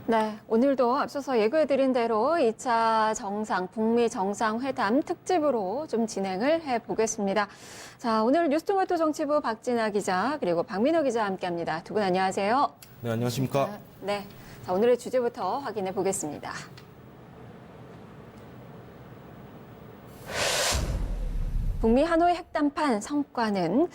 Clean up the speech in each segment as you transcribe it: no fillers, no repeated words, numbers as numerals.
네, 오늘도 앞서서 예고해드린 대로 2차 북미 정상회담 특집으로 좀 진행을 해보겠습니다. 자, 오늘 뉴스토마토 정치부 박진아 기자 그리고 박민호 기자 함께합니다. 두 분 안녕하세요. 네, 안녕하십니까. 네, 자, 오늘의 주제부터 확인해 보겠습니다. 북미 하노이 핵담판 성과는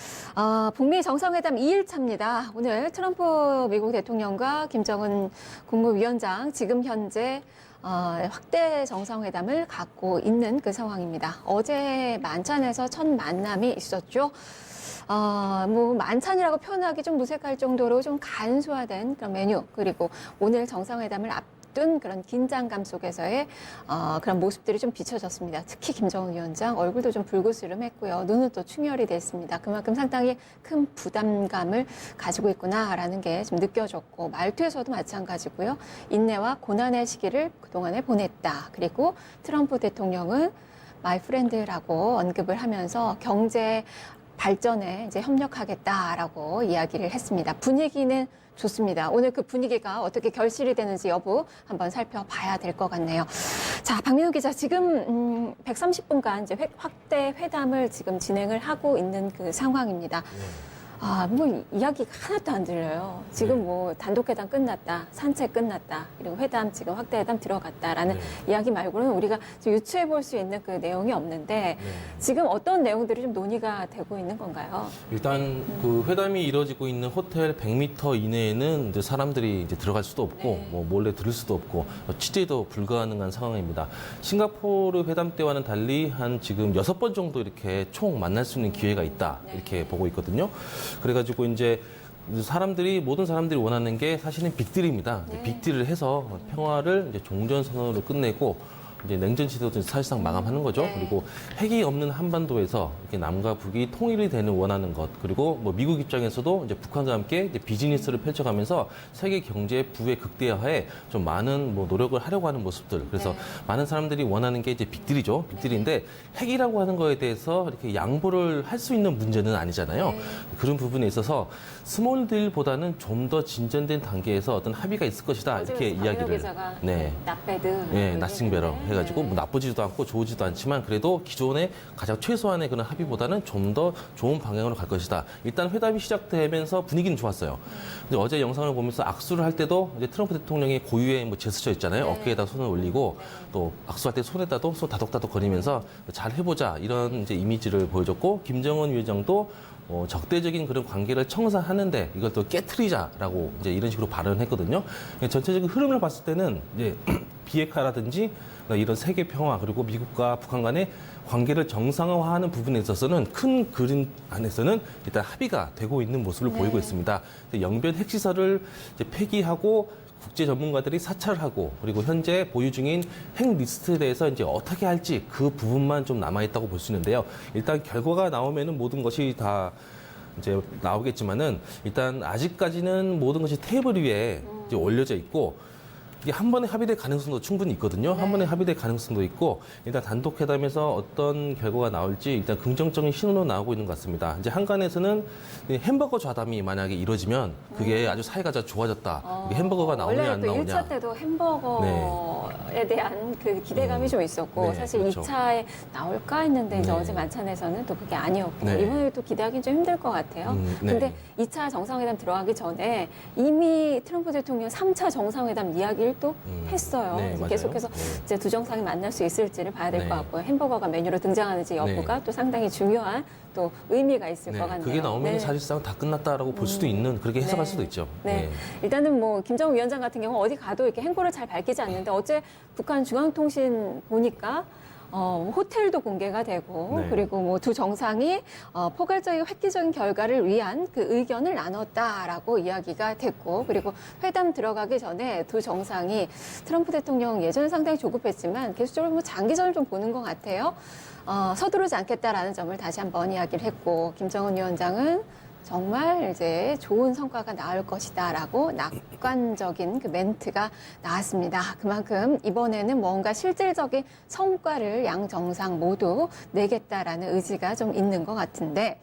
북미 정상회담 2일차입니다. 오늘 트럼프 미국 대통령과 김정은 국무위원장 지금 현재 확대 정상회담을 갖고 있는 그 상황입니다. 어제 만찬에서 첫 만남이 있었죠. 뭐 만찬이라고 표현하기 좀 무색할 정도로 좀 간소화된 그런 메뉴, 그리고 오늘 정상회담을 앞둔 그런 긴장감 속에서의 그런 모습들이 좀 비춰졌습니다. 특히 김정은 위원장 얼굴도 좀 붉으스름했고요. 눈은 또 충혈이 됐습니다. 그만큼 상당히 큰 부담감을 가지고 있구나라는 게 좀 느껴졌고, 말투에서도 마찬가지고요. 인내와 고난의 시기를 그동안에 보냈다. 그리고 트럼프 대통령은 마이 프렌드라고 언급을 하면서 경제 발전에 이제 협력하겠다라고 이야기를 했습니다. 분위기는 좋습니다. 오늘 그 분위기가 어떻게 결실이 되는지 여부 한번 살펴봐야 될 것 같네요. 자, 박민호 기자, 지금 130분간 이제 확대 회담을 지금 진행을 하고 있는 그 상황입니다. 뭐 이야기가 하나도 안 들려요. 지금 뭐 단독회담 끝났다, 산책 끝났다, 그리고 회담 지금 확대 회담 들어갔다라는 이야기 말고는 우리가 좀 유추해 볼 수 있는 그 내용이 없는데 지금 어떤 내용들이 좀 논의가 되고 있는 건가요? 일단 그 회담이 이루어지고 있는 호텔 100m 이내에는 이제 사람들이 이제 들어갈 수도 없고 뭐 몰래 들을 수도 없고 취재도 불가능한 상황입니다. 싱가포르 회담 때와는 달리 한 지금 6번 정도 이렇게 총 만날 수 있는 기회가 있다 이렇게 보고 있거든요. 그래가지고 이제 모든 사람들이 원하는 게 사실은 빅딜입니다. 빅딜을 해서 평화를 이제 종전선언으로 끝내고 이제 냉전 시대도 사실상 마감하는 거죠. 그리고 핵이 없는 한반도에서 이렇게 남과 북이 통일이 되는 원하는 것, 그리고 뭐 미국 입장에서도 이제 북한과 함께 이제 비즈니스를 펼쳐가면서 세계 경제 부의 극대화에 좀 많은 뭐 노력을 하려고 하는 모습들. 그래서 많은 사람들이 원하는 게 이제 빅딜이죠. 빅딜인데 핵이라고 하는 거에 대해서 이렇게 양보를 할 수 있는 문제는 아니잖아요. 그런 부분에 있어서 스몰 딜보다는 좀 더 진전된 단계에서 어떤 합의가 있을 것이다 이렇게 이야기를. 낫배드, 나싱 베러 해가지고 뭐 나쁘지도 않고 좋지도 않지만 그래도 기존의 가장 최소한의 그런 합의보다는 좀 더 좋은 방향으로 갈 것이다. 일단 회담이 시작되면서 분위기는 좋았어요. 근데 어제 영상을 보면서 악수를 할 때도 이제 트럼프 대통령이 고유의 뭐 제스처 있잖아요. 어깨에다 손을 올리고 또 악수할 때 손에다도 손 다독다독 거리면서 잘 해보자 이런 이제 이미지를 보여줬고, 김정은 위원장도 적대적인 그런 관계를 청산하는데 이걸 또 깨트리자라고 이제 이런 식으로 발언했거든요. 전체적인 흐름을 봤을 때는 이제 비핵화라든지 이런 세계 평화, 그리고 미국과 북한 간의 관계를 정상화하는 부분에 있어서는 큰 그림 안에서는 일단 합의가 되고 있는 모습을 보이고 있습니다. 영변 핵시설을 이제 폐기하고 국제 전문가들이 사찰하고, 그리고 현재 보유 중인 핵 리스트에 대해서 이제 어떻게 할지 그 부분만 좀 남아있다고 볼 수 있는데요. 일단 결과가 나오면은 모든 것이 다 이제 나오겠지만은 일단 아직까지는 모든 것이 테이블 위에 이제 올려져 있고, 이게 한 번에 합의될 가능성도 충분히 있거든요. 한 번에 합의될 가능성도 있고, 일단 단독 회담에서 어떤 결과가 나올지 일단 긍정적인 신호로 나오고 있는 것 같습니다. 이제 한간에서는 햄버거 좌담이 만약에 이루어지면 그게 아주 사이가 아주 좋아졌다. 이게 햄버거가 나오냐 안 나오냐. 원래 또 1차 때도 햄버거에 대한 그 기대감이 좀 있었고, 사실 그렇죠. 2차에 나올까 했는데 이제 어제 만찬에서는 또 그게 아니었고, 이번에 또 기대하기는 좀 힘들 것 같아요. 근데 2차 정상회담 들어가기 전에 이미 트럼프 대통령 3차 정상회담 이야기를 또 했어요. 계속해서 이제 두 정상이 만날 수 있을지를 봐야 될 것 같고요. 햄버거가 메뉴로 등장하는지 여부가 또 상당히 중요한 또 의미가 있을 것 같네요. 그게 나오면 사실상 다 끝났다라고 볼 수도 있는, 그렇게 해석할 수도 있죠. 일단은 뭐 김정은 위원장 같은 경우 어디 가도 이렇게 행보를 잘 밝히지 않는데 어제 북한 중앙통신 보니까 호텔도 공개가 되고, 그리고 뭐 두 정상이 포괄적이고 획기적인 결과를 위한 그 의견을 나눴다라고 이야기가 됐고, 그리고 회담 들어가기 전에 두 정상이 트럼프 대통령 예전에 상당히 조급했지만 계속적으로 뭐 장기전을 좀 보는 것 같아요. 서두르지 않겠다라는 점을 다시 한번 이야기를 했고, 김정은 위원장은 정말 이제 좋은 성과가 나올 것이다라고 낙관적인 그 멘트가 나왔습니다. 그만큼 이번에는 뭔가 실질적인 성과를 양 정상 모두 내겠다라는 의지가 좀 있는 것 같은데.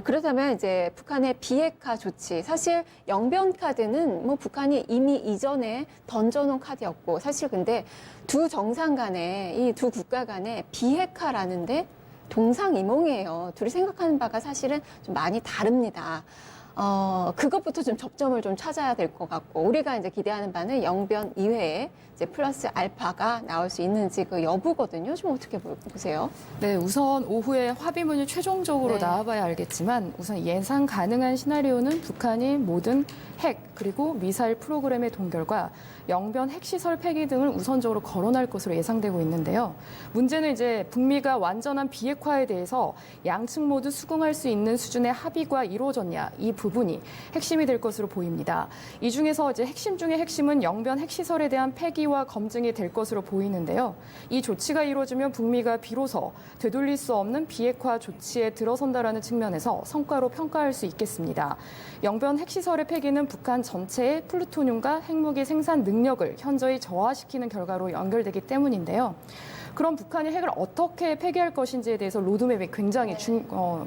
그렇다면 이제 북한의 비핵화 조치. 사실 영변 카드는 뭐 북한이 이미 이전에 던져놓은 카드였고, 사실 근데 두 정상 간에, 이 두 국가 간에 비핵화라는데 동상이몽이에요. 둘이 생각하는 바가 사실은 좀 많이 다릅니다. 그것부터 좀 접점을 좀 찾아야 될 것 같고, 우리가 이제 기대하는 바는 영변 이외에 이제 플러스 알파가 나올 수 있는지 그 여부거든요. 좀 어떻게 보세요? 네, 우선 오후에 합의문이 최종적으로 네. 나와봐야 알겠지만 우선 예상 가능한 시나리오는 북한이 모든 핵 그리고 미사일 프로그램의 동결과 영변 핵시설 폐기 등을 우선적으로 거론할 것으로 예상되고 있는데요. 문제는 이제 북미가 완전한 비핵화에 대해서 양측 모두 수긍할 수 있는 수준의 합의가 이루어졌냐, 이 부분이 핵심이 될 것으로 보입니다. 이 중에서 이제 핵심 중의 핵심은 영변 핵시설에 대한 폐기와 검증이 될 것으로 보이는데요. 이 조치가 이루어지면 북미가 비로소 되돌릴 수 없는 비핵화 조치에 들어선다라는 측면에서 성과로 평가할 수 있겠습니다. 영변 핵시설의 폐기는 북한 전체의 플루토늄과 핵무기 생산 능력을 현저히 저하시키는 결과로 연결되기 때문인데요. 그럼 북한이 핵을 어떻게 폐기할 것인지에 대해서 로드맵이 굉장히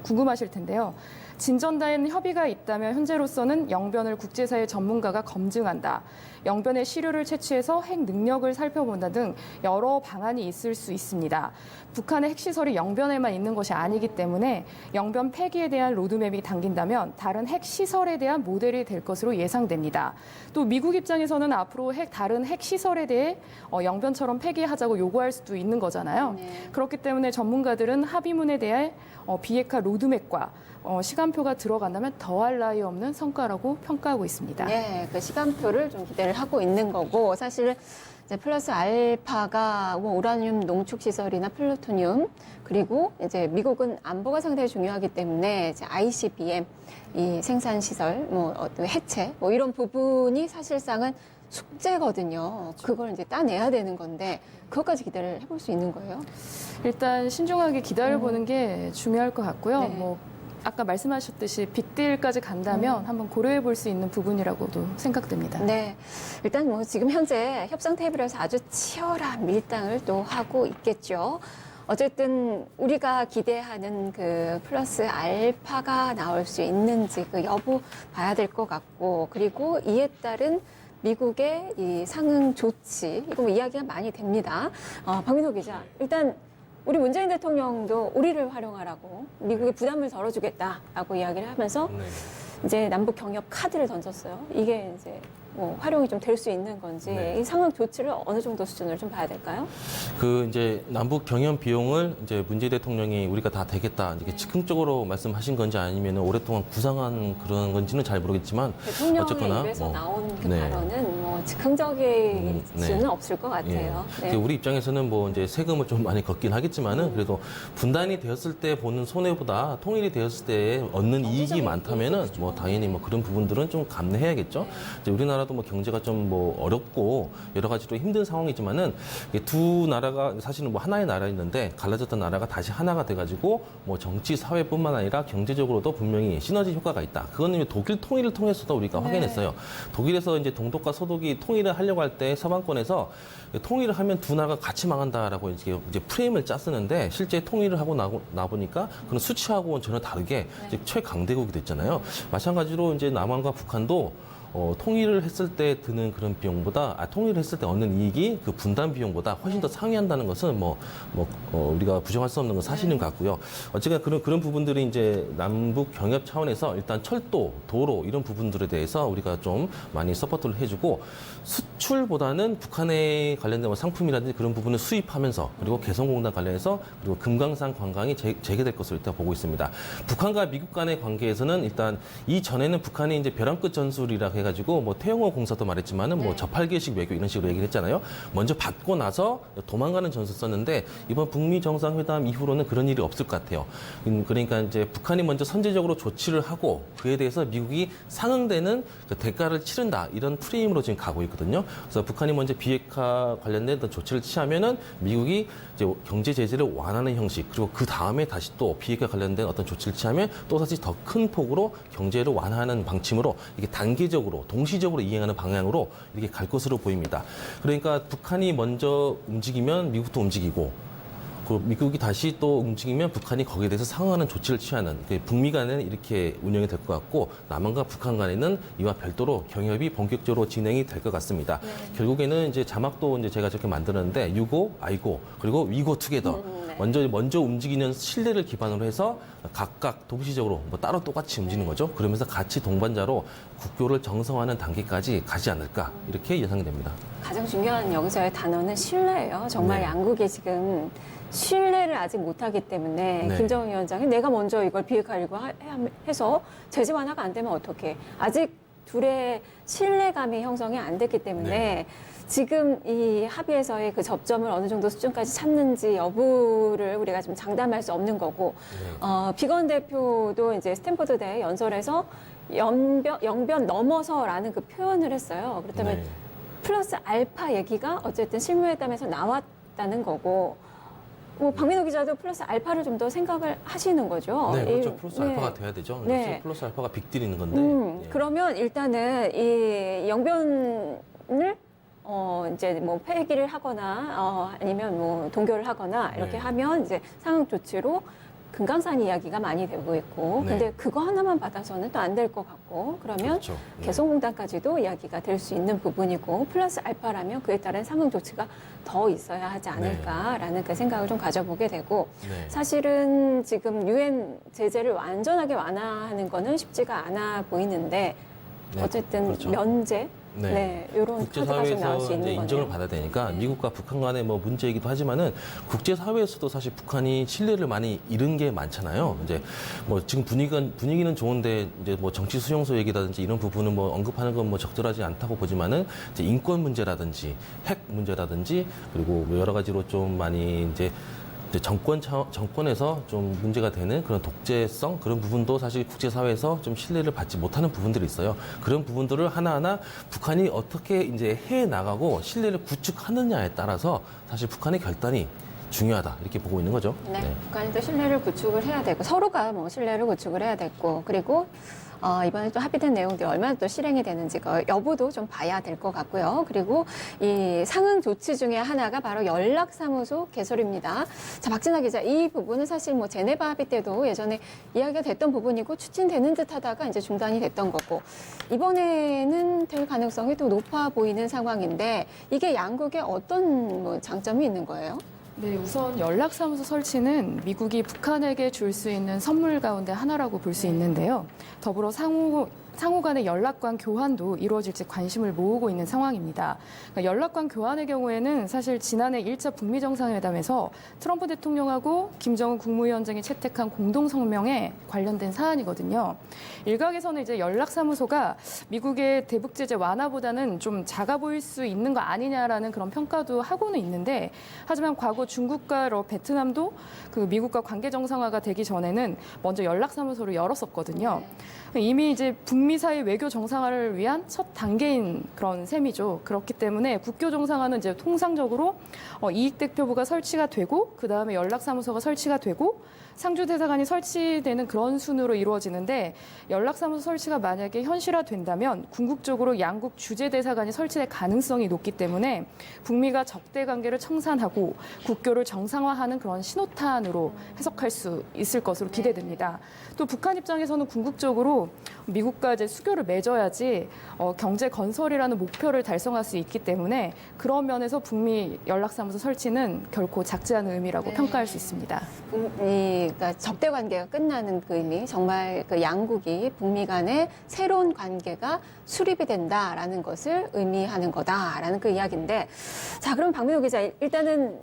궁금하실 텐데요. 진전된 협의가 있다면 현재로서는 영변을 국제사회 전문가가 검증한다. 영변의 시료를 채취해서 핵 능력을 살펴본다 등 여러 방안이 있을 수 있습니다. 북한의 핵시설이 영변에만 있는 것이 아니기 때문에 영변 폐기에 대한 로드맵이 당긴다면 다른 핵시설에 대한 모델이 될 것으로 예상됩니다. 또 미국 입장에서는 앞으로 다른 핵시설에 대해 영변처럼 폐기하자고 요구할 수도 있는 거잖아요. 네. 그렇기 때문에 전문가들은 합의문에 대해 비핵화 로드맵과 시간표가 들어간다면 더할 나위 없는 성과라고 평가하고 있습니다. 네, 그 시간표를 좀 기대를 하고 있는 거고, 사실 이제 플러스 알파가 뭐 우라늄 농축 시설이나 플루토늄, 그리고 이제 미국은 안보가 상당히 중요하기 때문에 이제 ICBM 이 생산 시설, 뭐 어떤 해체, 뭐 이런 부분이 사실상은 숙제거든요. 그걸 이제 따내야 되는 건데 그것까지 기대를 해볼 수 있는 거예요. 일단 신중하게 기다려보는 게 중요할 것 같고요. 네. 뭐 아까 말씀하셨듯이 빅딜까지 간다면 한번 고려해 볼 수 있는 부분이라고도 생각됩니다. 네. 일단 뭐 지금 현재 협상 테이블에서 아주 치열한 밀당을 또 하고 있겠죠. 어쨌든 우리가 기대하는 그 플러스 알파가 나올 수 있는지 그 여부 봐야 될 것 같고, 그리고 이에 따른 미국의 이 상응 조치, 이거 뭐 이야기가 많이 됩니다. 박민호 기자, 일단 우리 문재인 대통령도 우리를 활용하라고 미국에 부담을 덜어주겠다라고 이야기를 하면서 네. 이제 남북 경협 카드를 던졌어요. 이게 이제 뭐 활용이 좀 될 수 있는 건지, 네. 이 상황 조치를 어느 정도 수준으로 좀 봐야 될까요? 그 이제 남북 경협 비용을 이제 문재인 대통령이 우리가 다 되겠다 이렇게 즉흥적으로 말씀하신 건지 아니면 오랫동안 구상한 그런 건지는 잘 모르겠지만 대통령의 어쨌거나 입에서 뭐, 나온 그 네. 발언은 뭐 즉흥적일 수는 네. 없을 것 같아요. 예. 네. 우리 입장에서는 뭐 이제 세금을 좀 많이 걷긴 하겠지만은 그래도 분단이 되었을 때 보는 손해보다 통일이 되었을 때 얻는 이익이 많다면은 뭐 당연히 뭐 그런 부분들은 좀 감내해야겠죠. 이제 우리나라도 뭐 경제가 좀 뭐 어렵고 여러 가지로 힘든 상황이지만은 이게 두 나라가 사실은 뭐 하나의 나라였는데 갈라졌던 나라가 다시 하나가 돼가지고 뭐 정치 사회뿐만 아니라 경제적으로도 분명히 시너지 효과가 있다. 그거는 독일 통일을 통해서도 우리가 확인했어요. 독일에서 이제 동독과 서독이 통일을 하려고 할 때 서방권에서 통일을 하면 두 나라가 같이 망한다라고 이제 프레임을 짰었는데 실제 통일을 하고 나 보니까 그런 수치하고는 전혀 다르게 이제 최강대국이 됐잖아요. 마찬가지로 이제 남한과 북한도 통일을 했을 때 드는 그런 비용보다, 통일을 했을 때 얻는 이익이 그 분단 비용보다 훨씬 더 상회한다는 것은 우리가 부정할 수 없는 건 사실인 것 같고요. 어쨌든 그런 부분들이 이제 남북 경협 차원에서 일단 철도, 도로 이런 부분들에 대해서 우리가 좀 많이 서포트를 해주고 수출보다는 북한에 관련된 상품이라든지 그런 부분을 수입하면서 그리고 개성공단 관련해서 그리고 금강산 관광이 재개될 것으로 일단 보고 있습니다. 북한과 미국 간의 관계에서는 일단 이전에는 북한이 이제 벼랑 끝 전술이라 해가지고 뭐 태영호 공사도 말했지만은 뭐 저팔계식 외교 이런 식으로 얘기를 했잖아요. 먼저 받고 나서 도망가는 전술 썼는데 이번 북미 정상회담 이후로는 그런 일이 없을 것 같아요. 그러니까 이제 북한이 먼저 선제적으로 조치를 하고 그에 대해서 미국이 상응되는 그 대가를 치른다 이런 프레임으로 지금 가고 있거든요. 그래서 북한이 먼저 비핵화 관련된 어떤 조치를 취하면은 미국이 이제 경제 제재를 완화하는 형식 그리고 그 다음에 다시 또 비핵화 관련된 어떤 조치를 취하면 또 사실 더 큰 폭으로 경제를 완화하는 방침으로 이게 단계적으로 동시적으로 이행하는 방향으로 이렇게 갈 것으로 보입니다. 그러니까 북한이 먼저 움직이면 미국도 움직이고 그 미국이 다시 또 움직이면 북한이 거기에 대해서 상응하는 조치를 취하는 북미 간에는 이렇게 운영이 될 것 같고 남한과 북한 간에는 이와 별도로 경협이 본격적으로 진행이 될 것 같습니다. 결국에는 이제 자막도 이제 제가 저렇게 만들었는데 유고, 아이고 그리고 위고 투게더 먼저 움직이는 신뢰를 기반으로 해서 각각 동시적으로 뭐 따로 똑같이 움직이는 거죠. 그러면서 같이 동반자로 국교를 정상화하는 단계까지 가지 않을까 이렇게 예상됩니다. 가장 중요한 여기서의 단어는 신뢰예요. 정말 네. 양국이 지금 신뢰를 아직 못하기 때문에 네. 김정은 위원장이 내가 먼저 이걸 비핵화하려고 해서 제재 완화가 안 되면 어떡해. 아직 둘의 신뢰감이 형성이 안 됐기 때문에 네. 지금 이 합의에서의 그 접점을 어느 정도 수준까지 찾는지 여부를 우리가 좀 장담할 수 없는 거고 비건 대표도 이제 스탠포드대 연설에서 영변 넘어서라는 그 표현을 했어요. 그렇다면 네. 플러스 알파 얘기가 어쨌든 실무회담에서 나왔다는 거고 뭐 박민호 기자도 플러스 알파를 좀 더 생각을 하시는 거죠. 네, 그렇죠. 플러스 네. 알파가 돼야 되죠. 네. 플러스 알파가 빅딜이는 건데. 예. 그러면 일단은 이 영변을 이제 뭐 폐기를 하거나 아니면 뭐 동결을 하거나 이렇게 네. 하면 이제 상응 조치로 금강산 이야기가 많이 되고 있고 네. 근데 그거 하나만 받아서는 또 안 될 것 같고 그러면 그렇죠. 네. 개성공단까지도 이야기가 될 수 있는 부분이고 플러스 알파라면 그에 따른 상응 조치가 더 있어야 하지 않을까라는 그 생각을 좀 가져보게 되고 네. 사실은 지금 유엔 제재를 완전하게 완화하는 거는 쉽지가 않아 보이는데 네, 어쨌든 그렇죠. 면제 네. 이런 카드가 좀 나올 수 국제사회에서 있는 이제 인정을 거네요. 받아야 되니까 네. 미국과 북한 간의 뭐 문제이기도 하지만은 국제사회에서도 사실 북한이 신뢰를 많이 잃은 게 많잖아요. 이제 뭐 지금 분위기는 좋은데 이제 뭐 정치 수용소 얘기라든지 이런 부분은 뭐 언급하는 건 뭐 적절하지 않다고 보지만은 이제 인권 문제라든지 핵 문제라든지 그리고 뭐 여러 가지로 좀 많이 이제 정권에서 좀 문제가 되는 그런 독재성 그런 부분도 사실 국제사회에서 좀 신뢰를 받지 못하는 부분들이 있어요. 그런 부분들을 하나하나 북한이 어떻게 이제 해 나가고 신뢰를 구축하느냐에 따라서 사실 북한의 결단이 중요하다 이렇게 보고 있는 거죠. 네, 북한이 또 신뢰를 구축을 해야 되고 서로가 뭐 신뢰를 구축을 해야 되고 그리고 이번에 또 합의된 내용들이 얼마나 또 실행이 되는지 그 여부도 좀 봐야 될 것 같고요. 그리고 이 상응 조치 중에 하나가 바로 연락사무소 개설입니다. 자, 박진아 기자, 이 부분은 사실 뭐 제네바 합의 때도 예전에 이야기가 됐던 부분이고 추진되는 듯하다가 이제 중단이 됐던 거고 이번에는 될 가능성이 또 높아 보이는 상황인데 이게 양국의 어떤 뭐 장점이 있는 거예요? 네, 우선 연락사무소 설치는 미국이 북한에게 줄 수 있는 선물 가운데 하나라고 볼 수 있는데요. 더불어 상호 간의 연락관 교환도 이루어질지 관심을 모으고 있는 상황입니다. 그러니까 연락관 교환의 경우에는 사실 지난해 1차 북미 정상회담에서 트럼프 대통령하고 김정은 국무위원장이 채택한 공동성명에 관련된 사안이거든요. 일각에서는 이제 연락사무소가 미국의 대북 제재 완화보다는 좀 작아 보일 수 있는 거 아니냐라는 그런 평가도 하고는 있는데 하지만 과거 중국과 베트남도 그 미국과 관계 정상화가 되기 전에는 먼저 연락사무소를 열었었거든요. 이미 이제 북미 사이 외교 정상화를 위한 첫 단계인 그런 셈이죠. 그렇기 때문에 국교 정상화는 이제 통상적으로 이익 대표부가 설치가 되고 그 다음에 연락사무소가 설치가 되고 상주대사관이 설치되는 그런 순으로 이루어지는데 연락사무소 설치가 만약에 현실화된다면 궁극적으로 양국 주재대사관이 설치될 가능성이 높기 때문에 북미가 적대 관계를 청산하고 국교를 정상화하는 그런 신호탄으로 해석할 수 있을 것으로 기대됩니다. 또 북한 입장에서는 궁극적으로 미국과 이제 수교를 맺어야지 경제 건설이라는 목표를 달성할 수 있기 때문에 그런 면에서 북미 연락사무소 설치는 결코 작지 않은 의미라고 평가할 수 있습니다. 그러니까 적대 관계가 끝나는 그 의미, 정말 그 양국이 북미 간의 새로운 관계가 수립이 된다라는 것을 의미하는 거다라는 그 이야기인데, 자, 그럼 박민호 기자, 일단은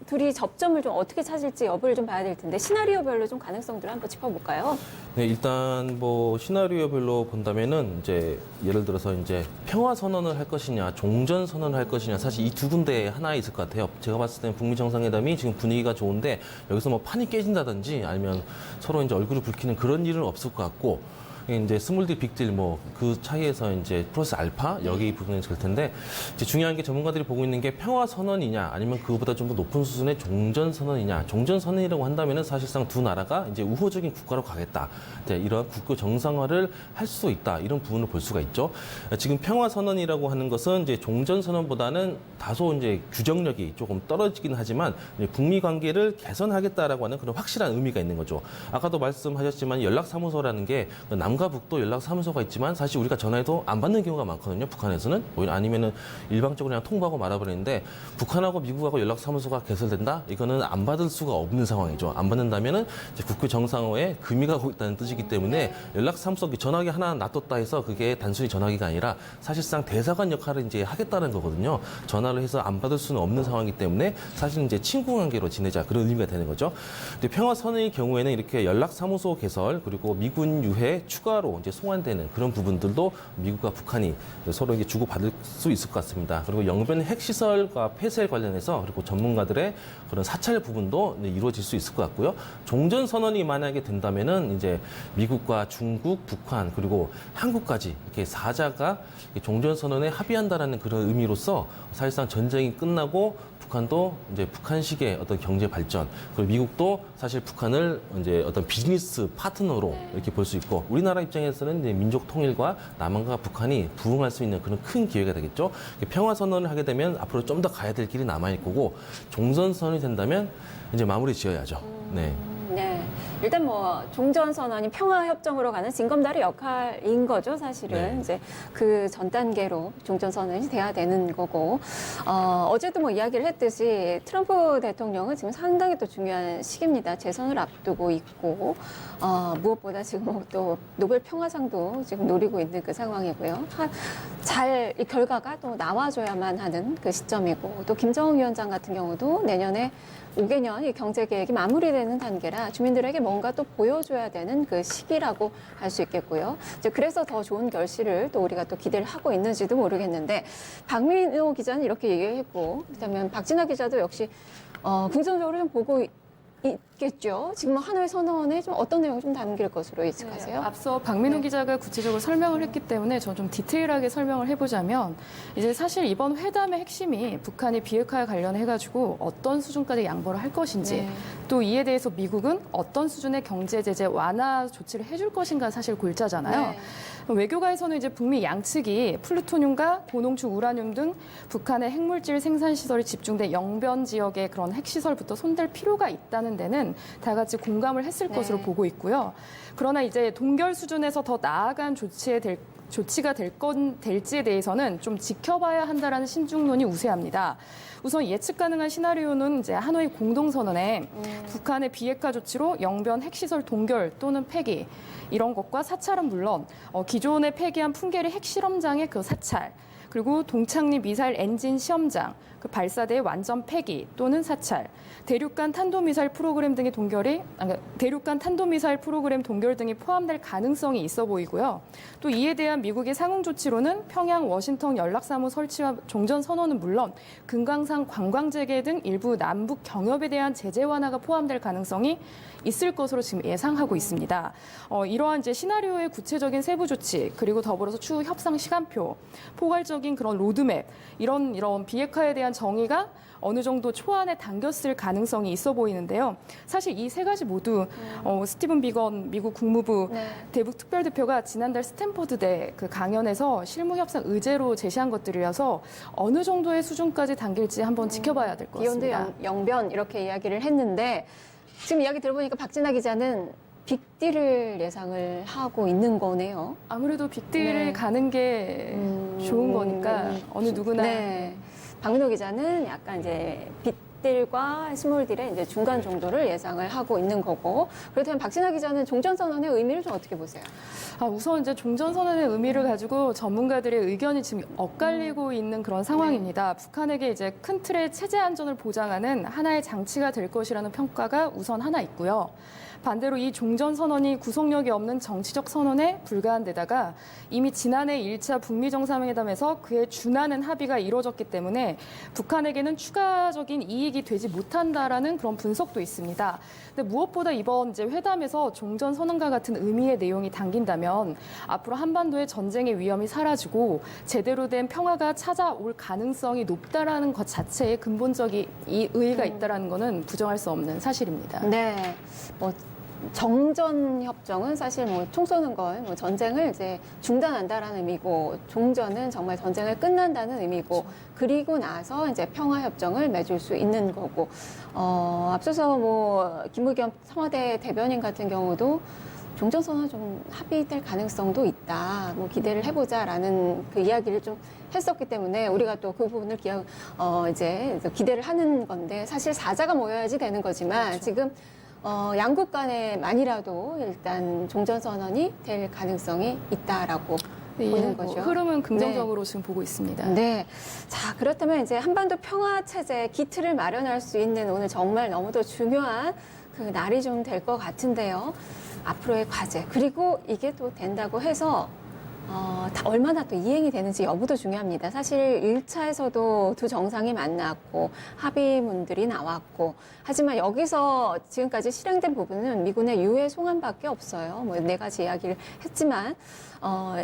둘이 접점을 좀 어떻게 찾을지 여부를 좀 봐야 될 텐데 시나리오별로 좀 가능성들을 한번 짚어볼까요? 네, 일단 뭐 시나리오별로 본다면은 이제 예를 들어서 이제 평화 선언을 할 것이냐, 종전 선언을 할 것이냐, 사실 이 두 군데 하나에 있을 것 같아요. 제가 봤을 때는 북미 정상회담이 지금 분위기가 좋은데 여기서 뭐 판이 깨진다든지 아니면 서로 이제 얼굴을 붉히는 그런 일은 없을 것 같고. 이제 스몰 딜, 빅 딜, 뭐, 그 차이에서 이제 플러스 알파, 여기 부분이 있을 텐데, 이제 중요한 게 전문가들이 보고 있는 게 평화 선언이냐, 아니면 그거보다 좀 더 높은 수준의 종전 선언이냐. 종전 선언이라고 한다면은 사실상 두 나라가 이제 우호적인 국가로 가겠다. 이제 이런 국교 정상화를 할 수 있다. 이런 부분을 볼 수가 있죠. 지금 평화 선언이라고 하는 것은 이제 종전 선언보다는 다소 이제 규정력이 조금 떨어지긴 하지만, 이제 북미 관계를 개선하겠다라고 하는 그런 확실한 의미가 있는 거죠. 아까도 말씀하셨지만 연락사무소라는 게 남과 북도 연락사무소가 있지만 사실 우리가 전화해도 안 받는 경우가 많거든요. 북한에서는. 아니면은 일방적으로 그냥 통보하고 말아버리는데 북한하고 미국하고 연락사무소가 개설된다? 이거는 안 받을 수가 없는 상황이죠. 안 받는다면은 이제 국교 정상화에 금이 가고 있다는 뜻이기 때문에 연락사무소 전화기 하나 놔뒀다 해서 그게 단순히 전화기가 아니라 사실상 대사관 역할을 이제 하겠다는 거거든요. 전화를 해서 안 받을 수는 없는 상황이기 때문에 사실 이제 친구 관계로 지내자 그런 의미가 되는 거죠. 근데 평화 선언의 경우에는 이렇게 연락사무소 개설 그리고 미군 유해 추가로 이제 송환되는 그런 부분들도 미국과 북한이 서로 이제 주고받을 수 있을 것 같습니다. 그리고 영변 핵시설과 폐쇄 관련해서 그리고 전문가들의 그런 사찰 부분도 이루어질 수 있을 것 같고요. 종전 선언이 만약에 된다면은 이제 미국과 중국, 북한 그리고 한국까지 이렇게 사자가 종전 선언에 합의한다라는 그런 의미로서 사실상 전쟁이 끝나고 북한도 이제 북한식의 어떤 경제 발전, 그리고 미국도 사실 북한을 이제 어떤 비즈니스 파트너로 이렇게 볼 수 있고, 우리나라 입장에서는 이제 민족 통일과 남한과 북한이 부응할 수 있는 그런 큰 기회가 되겠죠. 평화 선언을 하게 되면 앞으로 좀 더 가야 될 길이 남아 있고, 종전 선언이 된다면 이제 마무리 지어야죠. 네. 네. 일단 뭐 종전선언이 평화협정으로 가는 징검다리 역할인 거죠, 사실은. 네. 이제 그 전 단계로 종전선언이 돼야 되는 거고. 어제도 뭐 이야기를 했듯이 트럼프 대통령은 지금 상당히 또 중요한 시기입니다. 재선을 앞두고 있고, 무엇보다 지금 또 노벨 평화상도 지금 노리고 있는 그 상황이고요. 잘 이 결과가 또 나와줘야만 하는 그 시점이고, 또 김정은 위원장 같은 경우도 내년에 5개년 이 경제 계획이 마무리되는 단계라 주민들에게 뭔가 또 보여줘야 되는 그 시기라고 할 수 있겠고요. 이제 그래서 더 좋은 결실을 또 우리가 또 기대를 하고 있는지도 모르겠는데, 박민호 기자는 이렇게 얘기했고, 그다음에 박진아 기자도 역시 긍정적으로 좀 보고 있겠죠. 지금 하노이 선언에 좀 어떤 내용이 좀 담길 것으로 예측하세요? 네, 앞서 박민호 네. 기자가 구체적으로 설명을 했기 때문에 저는 좀 디테일하게 설명을 해보자면, 이제 사실 이번 회담의 핵심이 북한이 비핵화에 관련해가지고 어떤 수준까지 양보를 할 것인지, 네. 또 이에 대해서 미국은 어떤 수준의 경제 제재 완화 조치를 해줄 것인가 사실 골자잖아요. 네. 외교가에서는 이제 북미 양측이 플루토늄과 고농축 우라늄 등 북한의 핵물질 생산 시설이 집중된 영변 지역의 그런 핵시설부터 손댈 필요가 있다는 데는 다 같이 공감을 했을 네. 것으로 보고 있고요. 그러나 이제 동결 수준에서 더 나아간 조치가 될지에 대해서는 좀 지켜봐야 한다라는 신중론이 우세합니다. 우선 예측 가능한 시나리오는 이제 하노이 공동선언에 북한의 비핵화 조치로 영변 핵시설 동결 또는 폐기, 이런 것과 사찰은 물론 기존에 폐기한 풍계리 핵실험장의 그 사찰, 그리고 동창리 미사일 엔진 시험장, 그 발사대의 완전 폐기 또는 사찰, 대륙간 탄도미사일 프로그램 등의 대륙간 탄도미사일 프로그램 동결 등이 포함될 가능성이 있어 보이고요. 또 이에 대한 미국의 상응 조치로는 평양, 워싱턴 연락사무 설치와 종전 선언은 물론 금강산 관광 재개 등 일부 남북 경협에 대한 제재 완화가 포함될 가능성이 있을 것으로 지금 예상하고 있습니다. 이러한 이제 시나리오의 구체적인 세부 조치, 그리고 더불어서 추후 협상 시간표, 포괄적인 그런 로드맵, 이런 비핵화에 대한 정의가 어느 정도 초안에 담겼을 가능성이 있어 보이는데요. 사실 이 세 가지 모두 스티븐 비건 미국 국무부 네. 대북 특별대표가 지난달 스탠퍼드대 그 강연에서 실무 협상 의제로 제시한 것들이라서 어느 정도의 수준까지 당길지 한번 지켜봐야 될 것 기온도 같습니다. 영변 이렇게 이야기를 했는데, 지금 이야기 들어보니까 박진아 기자는 빅딜을 예상을 하고 있는 거네요. 아무래도 빅딜을 네. 가는 게 좋은 거니까 어느 누구나 네. 박민호 기자는 약간 이제 빅딜과 스몰딜의 이제 중간 정도를 예상을 하고 있는 거고, 그렇다면 박진아 기자는 종전선언의 의미를 좀 어떻게 보세요? 우선 이제 종전선언의 의미를 가지고 전문가들의 의견이 지금 엇갈리고 있는 그런 상황입니다. 북한에게 이제 큰 틀의 체제 안전을 보장하는 하나의 장치가 될 것이라는 평가가 우선 하나 있고요. 반대로 이 종전선언이 구속력이 없는 정치적 선언에 불과한 데다가 이미 지난해 1차 북미 정상회담에서 그에 준하는 합의가 이루어졌기 때문에 북한에게는 추가적인 이익이 되지 못한다라는 그런 분석도 있습니다. 근데 무엇보다 이번 이제 회담에서 종전선언과 같은 의미의 내용이 담긴다면 앞으로 한반도의 전쟁의 위험이 사라지고 제대로 된 평화가 찾아올 가능성이 높다라는 것 자체에 근본적인 의의가 있다라는 것은 부정할 수 없는 사실입니다. 네. 정전 협정은 사실 총 쏘는 건 전쟁을 이제 중단한다라는 의미고, 종전은 정말 전쟁을 끝난다는 의미고, 그리고 나서 이제 평화 협정을 맺을 수 있는 거고, 앞서서 김의겸 청와대 대변인 같은 경우도 종전선언 좀 합의될 가능성도 있다. 기대를 해보자라는 그 이야기를 좀 했었기 때문에 우리가 또 그 부분을 이제 기대를 하는 건데, 사실 사자가 모여야지 되는 거지만 그렇죠. 지금 양국 간에만이라도 일단 종전선언이 될 가능성이 있다라고 보는 거죠. 흐름은 긍정적으로 지금 보고 있습니다. 네. 자, 그렇다면 이제 한반도 평화체제 기틀을 마련할 수 있는 오늘 정말 너무도 중요한 그 날이 좀 될 것 같은데요. 앞으로의 과제, 그리고 이게 또 된다고 해서 얼마나 또 이행이 되는지 여부도 중요합니다. 사실 1차에서도 두 정상이 만났고 합의문들이 나왔고, 하지만 여기서 지금까지 실행된 부분은 미군의 유해 송환밖에 없어요. 네 가지 이야기를 했지만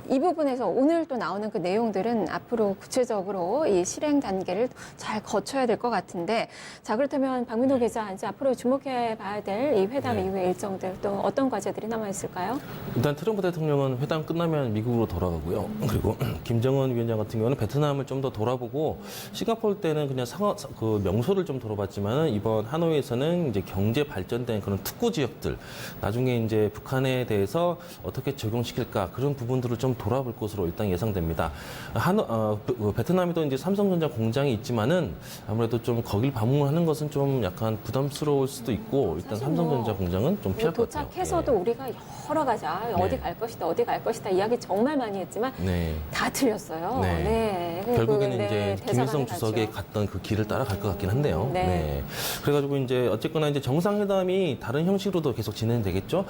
이 부분에서 오늘 또 나오는 그 내용들은 앞으로 구체적으로 이 실행 단계를 잘 거쳐야 될 것 같은데, 자, 그렇다면 박민호 기자, 이제 앞으로 주목해 봐야 될 이 회담 이후의 일정들, 또 어떤 과제들이 남아 있을까요? 일단 트럼프 대통령은 회담 끝나면 미국으로 돌아가고요. 그리고 김정은 위원장 같은 경우는 베트남을 좀 더 돌아보고, 싱가포르 때는 그냥 그 명소를 좀 돌아봤지만은 이번 하노이에서는 이제 경제 발전된 그런 특구 지역들, 나중에 이제 북한에 대해서 어떻게 적용시킬까, 그런 부분들을 좀 돌아볼 것으로 일단 예상됩니다. 베트남에도 이제 삼성전자 공장이 있지만은 아무래도 좀 거길 방문하는 것은 좀 약간 부담스러울 수도 있고, 일단 삼성전자 공장은 좀 피할 것 같아요. 도착해서도 우리가 여러 가지 어디 갈 것이다, 어디 갈 것이다 이야기 정말 많이 했지만 다 틀렸어요. 결국에는 이제 김일성 주석이 갔던 그 길을 따라갈 것 같긴 한데요. 그래가지고 이제 어쨌거나 이제 정상회담이 다른 형식으로도 계속 진행되겠죠.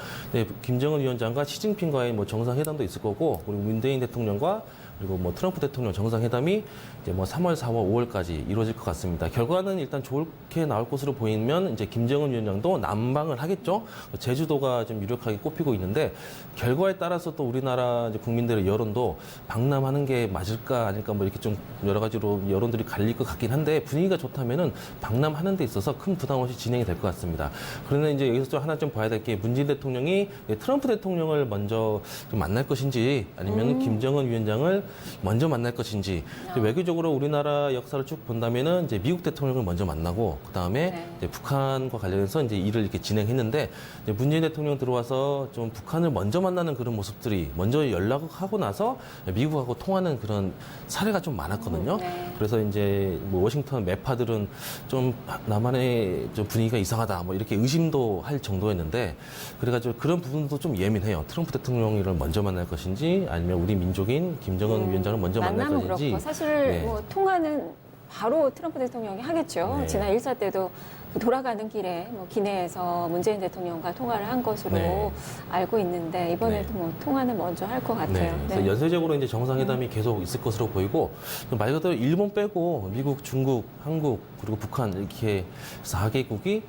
김정은 위원장과 시진핑과의 정상회담도 있을 거고, 그리고 문재인 대통령과 그리고 트럼프 대통령 정상회담이 이제 3월, 4월, 5월까지 이루어질 것 같습니다. 결과는 일단 좋게 나올 것으로 보이면 이제 김정은 위원장도 남방을 하겠죠. 제주도가 좀 유력하게 꼽히고 있는데, 결과에 따라서 또 우리나라 이제 국민들의 여론도 방남하는 게 맞을까 아닐까 이렇게 좀 여러 가지로 여론들이 갈릴 것 같긴 한데, 분위기가 좋다면은 방남하는 데 있어서 큰 부담 없이 진행이 될 것 같습니다. 그런데 이제 여기서 좀 하나 좀 봐야 될 게, 문재인 대통령이 트럼프 대통령을 먼저 좀 만날 것인지, 아니면 김정은 위원장을 먼저 만날 것인지, 외교적으로 우리나라 역사를 쭉 본다면은 이제 미국 대통령을 먼저 만나고, 그 다음에 이제 북한과 관련해서 이제 일을 이렇게 진행했는데, 이제 문재인 대통령 들어와서 좀 북한을 먼저 만나는 그런 모습들이, 먼저 연락하고 나서 미국하고 통하는 그런 사례가 좀 많았거든요. 그래서 이제 워싱턴 매파들은 좀 남한의 좀 분위기가 이상하다 이렇게 의심도 할 정도였는데, 그래가지고 그런 부분도 좀 예민해요. 트럼프 대통령을 먼저 만날 것인지, 아니면 우리 민족인 김정은 위원장을 먼저 만날 것인지. 그렇고, 사실 통화는 바로 트럼프 대통령이 하겠죠. 지난 1차 때도 돌아가는 길에 기내에서 문재인 대통령과 통화를 한 것으로 알고 있는데, 이번에도 통화는 먼저 할 것 같아요. 그래서 연쇄적으로 이제 정상회담이 계속 있을 것으로 보이고, 말 그대로 일본 빼고 미국, 중국, 한국, 그리고 북한 이렇게 4개국이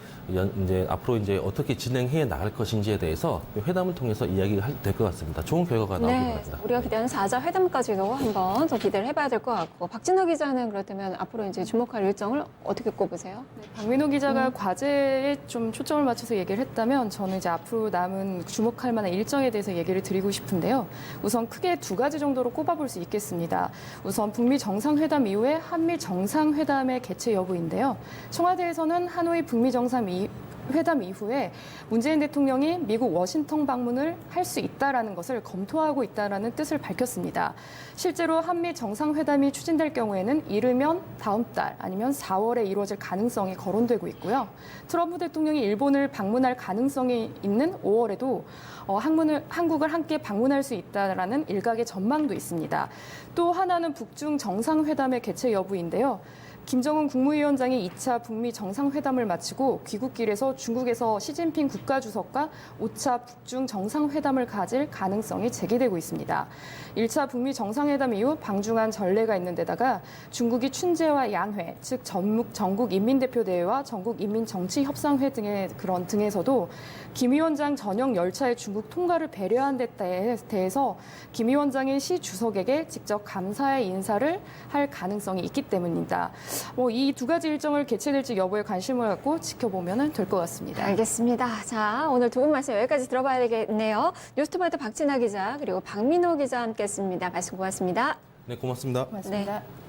이제 앞으로 이제 어떻게 진행해 나갈 것인지에 대해서 회담을 통해서 이야기가 될 것 같습니다. 좋은 결과가 나오길 바랍니다. 우리가 기대하는 4자 회담까지도 한번 더 기대를 해봐야 될 것 같고, 박진호 기자는 그렇다면 앞으로 이제 주목할 일정을 어떻게 꼽으세요? 박민호 기자가 과제에 좀 초점을 맞춰서 얘기를 했다면, 저는 이제 앞으로 남은 주목할 만한 일정에 대해서 얘기를 드리고 싶은데요. 우선 크게 두 가지 정도로 꼽아볼 수 있겠습니다. 우선 북미 정상회담 이후에 한미 정상회담의 개최 여부인데요. 청와대에서는 하노이 북미 정상 회담 이후에 문재인 대통령이 미국 워싱턴 방문을 할 수 있다라는 것을 검토하고 있다라는 뜻을 밝혔습니다. 실제로 한미 정상회담이 추진될 경우에는 이르면 다음 달 아니면 4월에 이루어질 가능성이 거론되고 있고요. 트럼프 대통령이 일본을 방문할 가능성이 있는 5월에도 한국을 함께 방문할 수 있다라는 일각의 전망도 있습니다. 또 하나는 북중 정상회담의 개최 여부인데요. 김정은 국무위원장이 2차 북미 정상회담을 마치고 귀국길에서 중국에서 시진핑 국가주석과 5차 북중 정상회담을 가질 가능성이 제기되고 있습니다. 1차 북미 정상회담 이후 방중한 전례가 있는 데다가 중국이 춘제와 양회, 즉 전국인민대표대회와 전국인민정치협상회 등에서도 김 위원장 전용 열차의 중국 통과를 배려한 데 대해서 김 위원장이 시 주석에게 직접 감사의 인사를 할 가능성이 있기 때문입니다. 이 두 가지 일정을 개최될지 여부에 관심을 갖고 지켜보면 될 것 같습니다. 알겠습니다. 자, 오늘 두 분 말씀 여기까지 들어봐야 되겠네요. 뉴스토마토 박진아 기자 그리고 박민호 기자 함께했습니다. 말씀 고맙습니다. 네, 고맙습니다. 고맙습니다. 네.